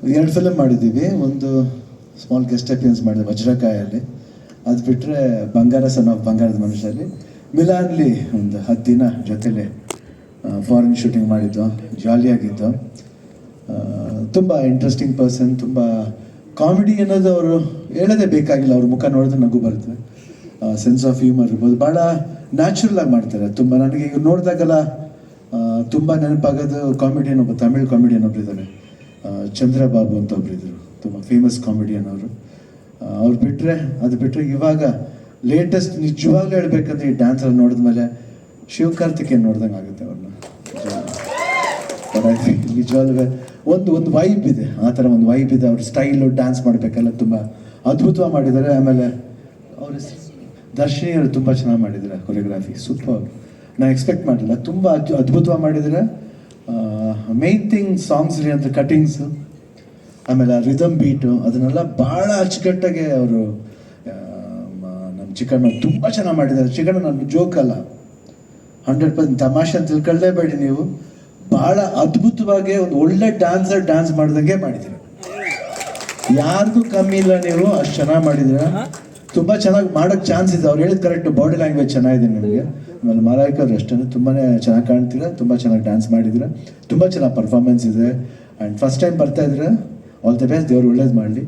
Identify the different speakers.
Speaker 1: 2 film ಮಾಡಿದ್ದೀವಿ. ಒಂದು small guest ಅಪಿಯನ್ಸ್ ಮಾಡಿದೆ ವಜ್ರಕಾಯಲ್ಲಿ. ಅದು ಬಿಟ್ಟರೆ ಬಂಗಾರ ಸನ್ ಆಫ್ ಬಂಗಾರದ ಮನುಷ್ಯರಲ್ಲಿ ಮಿಲಾನ್ಲಿ ಒಂದು 10 ದಿನ ಜೊತೆಲೆ ಫಾರಿನ್ ಶೂಟಿಂಗ್ ಮಾಡಿದ್ದು. ಜಾಲಿಯಾಗಿದ್ದು. ತುಂಬ ಇಂಟ್ರೆಸ್ಟಿಂಗ್ ಪರ್ಸನ್. ತುಂಬ ಕಾಮಿಡಿ ಅನ್ನೋದು ಅವರು ಹೇಳೋದೇ ಬೇಕಾಗಿಲ್ಲ. ಅವ್ರ ಮುಖ ನೋಡಿದ್ರೆ ನಗು ಬರುತ್ತೆ. ಸೆನ್ಸ್ ಆಫ್ ಹ್ಯೂಮರ್ ಇರ್ಬೋದು. ಭಾಳ ನ್ಯಾಚುರಲ್ ಆಗಿ ಮಾಡ್ತಾರೆ. ತುಂಬ ನನಗೆ ಈಗ ನೋಡಿದಾಗೆಲ್ಲ ತುಂಬ ನೆನಪಾಗೋದು ಕಾಮಿಡಿಯನ್ ಒಬ್ಬ ತಮಿಳ್ ಕಾಮಿಡಿಯನ್ ಒಬ್ರು ಇದ್ದಾರೆ, ಚಂದ್ರಬಾಬು ಅಂತ ಒಬ್ಬರಿದ್ರು. ತುಂಬ ಫೇಮಸ್ ಕಾಮಿಡಿಯನ್ ಅವರು. ಅವ್ರು ಬಿಟ್ಟರೆ ಅದು ಬಿಟ್ಟರೆ ಇವಾಗ ಲೇಟೆಸ್ಟ್ ನಿಜವಾಗ್ಲೂ ಹೇಳ್ಬೇಕಂದ್ರೆ ಈ ಡ್ಯಾನ್ಸಲ್ಲಿ ನೋಡಿದ್ಮೇಲೆ ಶಿವಕಾರ್ತಿಕೇಯನ್ ನೋಡ್ದಂಗೆ ಆಗುತ್ತೆ ಅವ್ರನ್ನ. ನಿಜವಾಗ್ಲೂ ಒಂದು ವೈಬ್ ಇದೆ, ಆ ಥರ ಒಂದು ವೈಬ್ ಇದೆ. ಅವ್ರ ಸ್ಟೈಲು ಡ್ಯಾನ್ಸ್ ಮಾಡಬೇಕೆಲ್ಲ ತುಂಬ ಅದ್ಭುತವಾಗಿ ಮಾಡಿದ್ದಾರೆ. ಆಮೇಲೆ ಅವ್ರ ದರ್ಶಿನಿ ಅವರು ತುಂಬ ಚೆನ್ನಾಗಿ ಮಾಡಿದ್ದಾರೆ ಕೊರಿಯೋಗ್ರಾಫಿ. ಸೂಪರ್. ನಾನು ಎಕ್ಸ್ಪೆಕ್ಟ್ ಮಾಡಲಿಲ್ಲ. ತುಂಬ ಅದ್ಭುತವಾಗಿ ಮಾಡಿದ್ದಾರೆ. ಮೇನ್ ಥಿಂಗ್ ಸಾಂಗ್ಸ್ಲಿ ಅಂತ ಕಟಿಂಗ್ಸು, ಆಮೇಲೆ ಆ ರಿದಮ್ ಬೀಟು ಅದನ್ನೆಲ್ಲ ಭಾಳ ಅಚ್ಚುಕಟ್ಟಾಗೆ ಅವರು ನಮ್ಮ ಚಿಕಣ್ಣ ತುಂಬ ಚೆನ್ನಾಗಿ ಮಾಡಿದ್ದಾರೆ. ಚಿಕಣ್ಣ ನನ್ನ ಜೋಕ್ ಅಲ್ಲ, 100% ತಮಾಷೆ ಅಂತ ತಿಳ್ಕೊಳ್ಳೇಬೇಡಿ ನೀವು. ಭಾಳ ಅದ್ಭುತವಾಗಿ ಒಂದು ಒಳ್ಳೆ ಡ್ಯಾನ್ಸರ್ ಡ್ಯಾನ್ಸ್ ಮಾಡ್ದಂಗೆ ಮಾಡಿದ್ದೀರ. ಯಾರಿಗೂ ಕಮ್ಮಿ ಇಲ್ಲ ನೀವು, ಅಷ್ಟು ಚೆನ್ನಾಗಿ ಮಾಡಿದ್ದೀರ. ತುಂಬ ಚೆನ್ನಾಗಿ ಮಾಡೋಕ್ಕೆ ಚಾನ್ಸ್ ಇದೆ. ಅವ್ರು ಹೇಳಿದ ಕರೆಕ್ಟ್, ಬಾಡಿ ಲ್ಯಾಂಗ್ವೇಜ್ ಚೆನ್ನಾಗಿದೆ ನಿಮಗೆ. ಆಮೇಲೆ ಮಾಲಾಯ್ಕ ಅವ್ರು ಅಷ್ಟೇ ತುಂಬಾ ಚೆನ್ನಾಗಿ ಕಾಣ್ತೀರಾ, ತುಂಬ ಚೆನ್ನಾಗಿ ಡ್ಯಾನ್ಸ್ ಮಾಡಿದ್ದೀರ, ತುಂಬ ಚೆನ್ನಾಗಿ ಪರ್ಫಾರ್ಮೆನ್ಸ್ ಇದೆ. ಆ್ಯಂಡ್ ಫಸ್ಟ್ ಟೈಮ್ ಬರ್ತಾ ಇದ್ರೆ ಆಲ್ ದಿ ಬೆಸ್ಟ್. ದೇವ್ರು ಒಳ್ಳೇದು ಮಾಡಲಿ.